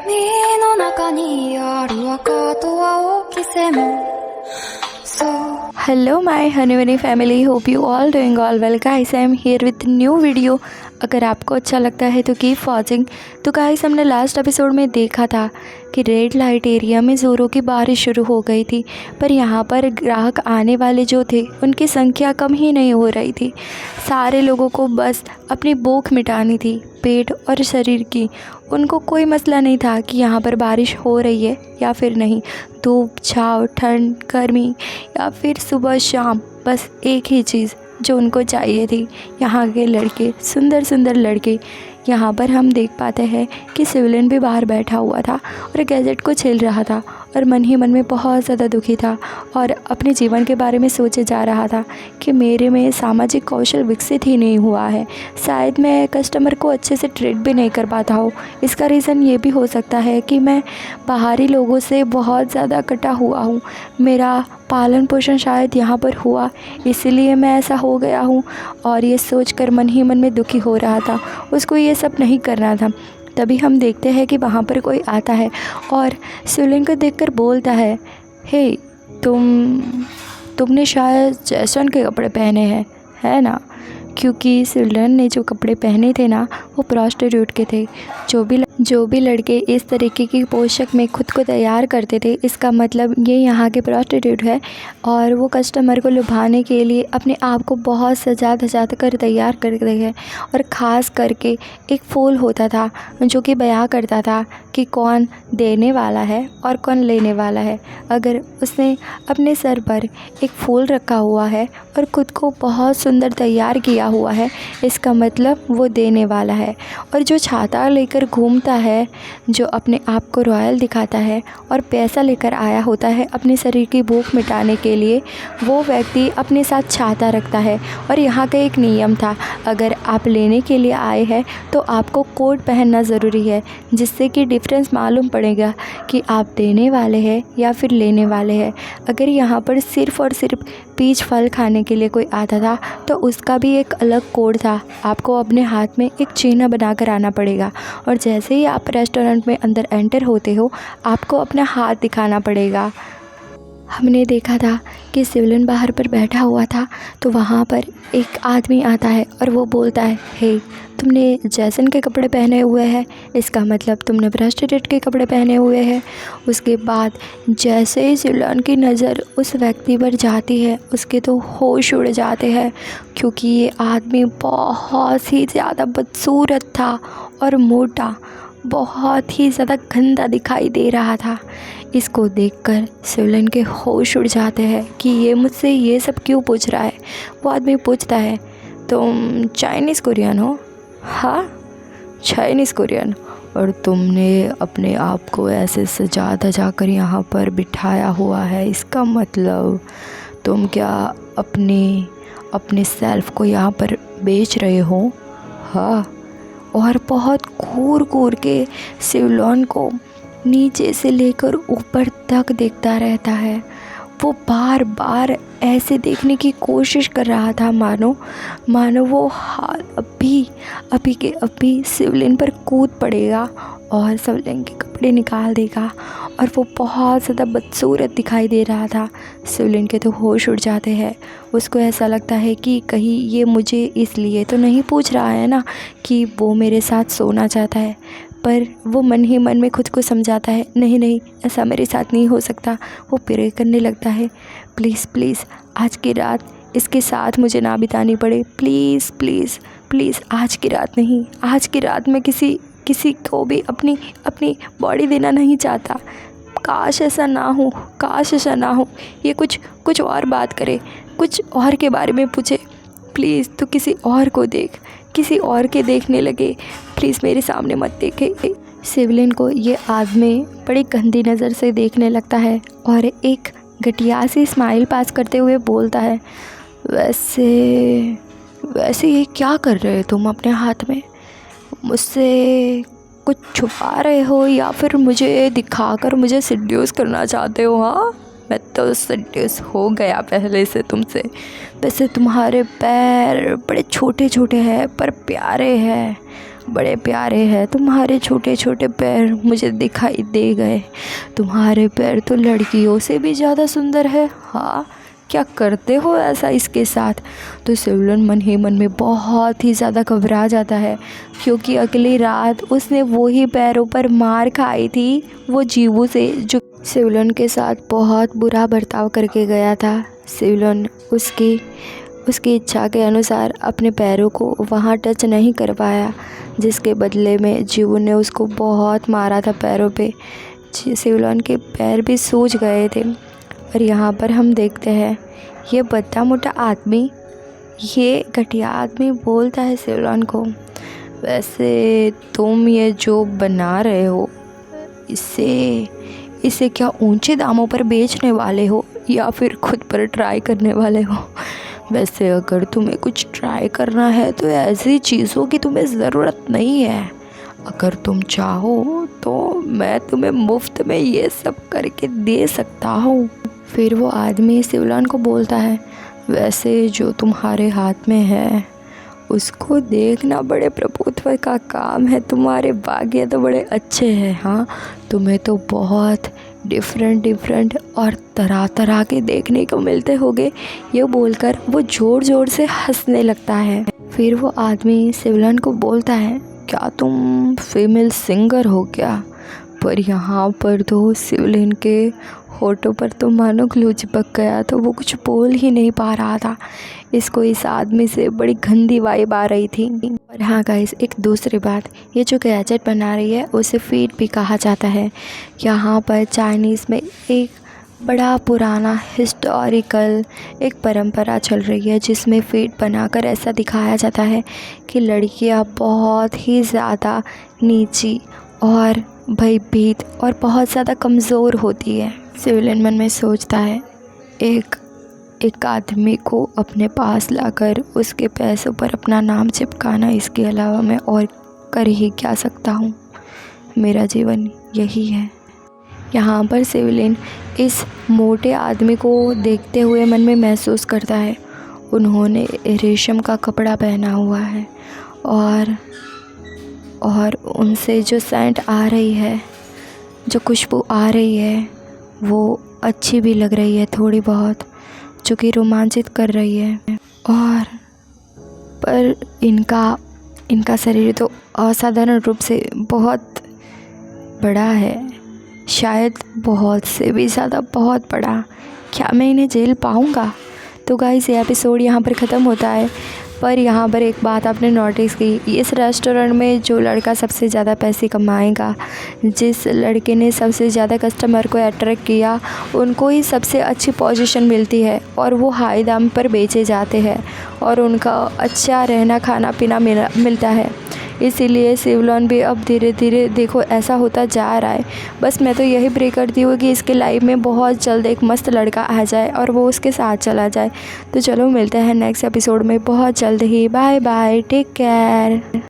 海の中にある赤と青き線そう hello my Honey Vani family, hope you all doing all well guys. I am here with new video. अगर आपको अच्छा लगता है तो कीप वॉचिंग। तो गाइस, हमने लास्ट एपिसोड में देखा था कि रेड लाइट एरिया में ज़ोरों की बारिश शुरू हो गई थी, पर यहाँ पर ग्राहक आने वाले जो थे उनकी संख्या कम ही नहीं हो रही थी। सारे लोगों को बस अपनी भूख मिटानी थी, पेट और शरीर की। उनको कोई मसला नहीं था कि यहाँ पर बारिश हो रही है या फिर नहीं, धूप छाँव, ठंड गर्मी या फिर सुबह शाम, बस एक ही चीज़ जो उनको चाहिए थी। यहाँ के लड़के, सुंदर सुंदर लड़के। यहाँ पर हम देख पाते हैं कि सिविलियन भी बाहर बैठा हुआ था और गैजेट को छील रहा था और मन ही मन में बहुत ज़्यादा दुखी था और अपने जीवन के बारे में सोचे जा रहा था कि मेरे में सामाजिक कौशल विकसित ही नहीं हुआ है, शायद मैं कस्टमर को अच्छे से ट्रीट भी नहीं कर पाता हूँ। इसका रीज़न ये भी हो सकता है कि मैं बाहरी लोगों से बहुत ज़्यादा कटा हुआ हूँ। मेरा पालन पोषण शायद यहाँ पर हुआ, इसीलिए मैं ऐसा हो गया हूँ। और ये सोचकर मन ही मन में दुखी हो रहा था। उसको ये सब नहीं करना था। तभी हम देखते हैं कि वहाँ पर कोई आता है और शिवलिंग को देखकर बोलता है, हे तुमने शायद जैसन के कपड़े पहने हैं, है ना? क्योंकि शिवलिंग ने जो कपड़े पहने थे ना, वो प्रोस्टिट्यूट के थे। जो भी लड़के इस तरीके की पोशाक में खुद को तैयार करते थे, इसका मतलब ये यहाँ के प्रोस्टिट्यूट है और वो कस्टमर को लुभाने के लिए अपने आप को बहुत सजा धजा कर तैयार करते हैं। और ख़ास करके एक फूल होता था जो कि बयां करता था कि कौन देने वाला है और कौन लेने वाला है। अगर उसने अपने सर पर एक फूल रखा हुआ है और ख़ुद को बहुत सुंदर तैयार किया हुआ है, इसका मतलब वो देने वाला है। और जो छाता लेकर घूमता है, जो अपने आप को रॉयल दिखाता है और पैसा लेकर आया होता है अपने शरीर की भूख मिटाने के लिए, वो व्यक्ति अपने साथ छाता रखता है। और यहाँ का एक नियम था, अगर आप लेने के लिए आए हैं तो आपको कोट पहनना ज़रूरी है, जिससे कि डिफरेंस मालूम पड़ेगा कि आप देने वाले हैं या फिर लेने वाले हैं। अगर यहाँ पर सिर्फ़ और सिर्फ पीच फल खाने के लिए कोई आता था तो उसका भी एक अलग कोड था। आपको अपने हाथ में एक चिन्ह बनाकर आना पड़ेगा और जैसे ही आप रेस्टोरेंट में अंदर एंटर होते हो, आपको अपना हाथ दिखाना पड़ेगा। हमने देखा था कि शिवलिंग बाहर पर बैठा हुआ था, तो वहाँ पर एक आदमी आता है और वो बोलता है, हे तुमने जैसन के कपड़े पहने हुए हैं, इसका मतलब तुमने प्रोस्टिट्यूट के कपड़े पहने हुए हैं। उसके बाद जैसे ही शिवलिंग की नज़र उस व्यक्ति पर जाती है, उसके तो होश उड़ जाते हैं, क्योंकि ये आदमी बहुत ही ज़्यादा बदसूरत था और मोटा, बहुत ही ज़्यादा गंदा दिखाई दे रहा था। इसको देखकर शिवलिंग के होश उड़ जाते हैं कि ये मुझसे ये सब क्यों पूछ रहा है। वो आदमी पूछता है, तुम चाइनीज़ कोरियन हो? हाँ, चाइनीज़ कोरियन। और तुमने अपने आप को ऐसे सजा धजा कर यहाँ पर बिठाया हुआ है, इसका मतलब तुम क्या अपने सेल्फ को यहाँ पर बेच रहे हो? हाँ। और बहुत घूर के शिवलिंग को नीचे से लेकर ऊपर तक देखता रहता है। वो बार बार ऐसे देखने की कोशिश कर रहा था मानो वो हाल अभी के अभी शिवलिंग पर कूद पड़ेगा और शिवलिंग के कपड़े निकाल देगा। और वो बहुत ज़्यादा बदसूरत दिखाई दे रहा था। शिवलिंग के तो होश उड़ जाते हैं। उसको ऐसा लगता है कि कहीं ये मुझे इसलिए तो नहीं पूछ रहा है ना कि वो मेरे साथ सोना चाहता है। पर वो मन ही मन में खुद को समझाता है, नहीं, ऐसा मेरे साथ नहीं हो सकता। वो प्रे करने लगता है, प्लीज़ आज की रात इसके साथ मुझे ना बितानी पड़े, प्लीज़ आज की रात नहीं। आज की रात मैं किसी को भी अपनी बॉडी देना नहीं चाहता। काश ऐसा ना हो। ये कुछ और बात करे, कुछ और के बारे में पूछे। प्लीज़ तू किसी और को देख, किसी और के देखने लगे, प्लीज़ मेरे सामने मत देखे। शिवलिंग को ये आदमी बड़ी गंदी नज़र से देखने लगता है और एक घटिया सी स्माइल पास करते हुए बोलता है, वैसे ये क्या कर रहे हो तुम अपने हाथ में? मुझसे कुछ छुपा रहे हो या फिर मुझे दिखाकर मुझे सिड्यूस करना चाहते हो? हाँ, मैं तो सिड्यूस हो गया पहले से तुमसे। वैसे तुम्हारे पैर बड़े छोटे हैं पर प्यारे हैं बड़े प्यारे हैं तुम्हारे छोटे छोटे पैर, मुझे दिखाई दे गए। तुम्हारे पैर तो लड़कियों से भी ज़्यादा सुंदर है। हाँ, क्या करते हो ऐसा इसके साथ? तो शिवलन मन ही मन में बहुत ही ज़्यादा घबरा जाता है, क्योंकि अगली रात उसने वही पैरों पर मार खाई थी वो जीवू से, जो शिवलन के साथ बहुत बुरा बर्ताव करके गया था। शिवलन उसकी इच्छा के अनुसार अपने पैरों को वहाँ टच नहीं कर पाया, जिसके बदले में जीवू ने उसको बहुत मारा था पैरों पे। शिवलन के पैर भी सूज गए थे। और यहाँ पर हम देखते हैं ये बद्दा मोटा आदमी, ये घटिया आदमी बोलता है शिवलन को, वैसे तुम ये जो बना रहे हो इसे क्या ऊंचे दामों पर बेचने वाले हो या फिर खुद पर ट्राई करने वाले हो? वैसे अगर तुम्हें कुछ ट्राई करना है तो ऐसी चीज़ों की तुम्हें ज़रूरत नहीं है। अगर तुम चाहो तो मैं तुम्हें मुफ्त में ये सब करके दे सकता हूँ। फिर वो आदमी शिवलन को बोलता है, वैसे जो तुम्हारे हाथ में है उसको देखना बड़े प्रभुत्व का काम है। तुम्हारे भाग्य तो बड़े अच्छे हैं। हाँ, तुम्हें तो बहुत डिफरेंट और तरह तरह के देखने को मिलते होंगे। ये बोलकर वो ज़ोर ज़ोर से हंसने लगता है। फिर वो आदमी शिवलन को बोलता है, क्या तुम फीमेल सिंगर हो क्या? पर यहाँ पर तो शिवलन के होठों पर तो मानो ग्लू चिपक गया, तो वो कुछ बोल ही नहीं पा रहा था। इसको इस आदमी से बड़ी गंदी वाइब आ रही थी। और हाँ गाइस, एक दूसरी बात, ये जो गैजेट बना रही है उसे फीड भी कहा जाता है। यहाँ पर चाइनीज़ में एक बड़ा पुराना हिस्टोरिकल एक परंपरा चल रही है, जिसमें फीड बनाकर ऐसा दिखाया जाता है कि लड़कियाँ बहुत ही ज़्यादा नीची और भयभीत और बहुत ज़्यादा कमज़ोर होती है। शिवलन मन में सोचता है, एक आदमी को अपने पास लाकर उसके पैसों पर अपना नाम चिपकाना, इसके अलावा मैं और कर ही क्या सकता हूँ? मेरा जीवन यही है। यहाँ पर शिवलन इस मोटे आदमी को देखते हुए मन में महसूस करता है, उन्होंने रेशम का कपड़ा पहना हुआ है और उनसे जो सेंट आ रही है, जो खुशबू आ रही है, वो अच्छी भी लग रही है थोड़ी बहुत, जो कि रोमांचित कर रही है। और पर इनका शरीर तो असाधारण रूप से बहुत बड़ा है, शायद बहुत से भी ज़्यादा बहुत बड़ा। क्या मैं इन्हें झेल पाऊँगा? तो गाइस, ये एपिसोड यहाँ पर ख़त्म होता है। पर यहाँ पर एक बात आपने नोटिस की, इस रेस्टोरेंट में जो लड़का सबसे ज़्यादा पैसे कमाएगा, जिस लड़के ने सबसे ज़्यादा कस्टमर को अट्रैक्ट किया, उनको ही सबसे अच्छी पोजीशन मिलती है और वो हाई दाम पर बेचे जाते हैं और उनका अच्छा रहना खाना पीना मिलता है। इसीलिए शिवलन भी अब धीरे धीरे देखो ऐसा होता जा रहा है। बस मैं तो यही प्रे करती हूँ कि इसके लाइफ में बहुत जल्द एक मस्त लड़का आ जाए और वो उसके साथ चला जाए। तो चलो मिलते हैं नेक्स्ट एपिसोड में बहुत जल्द ही। Bye bye, take care.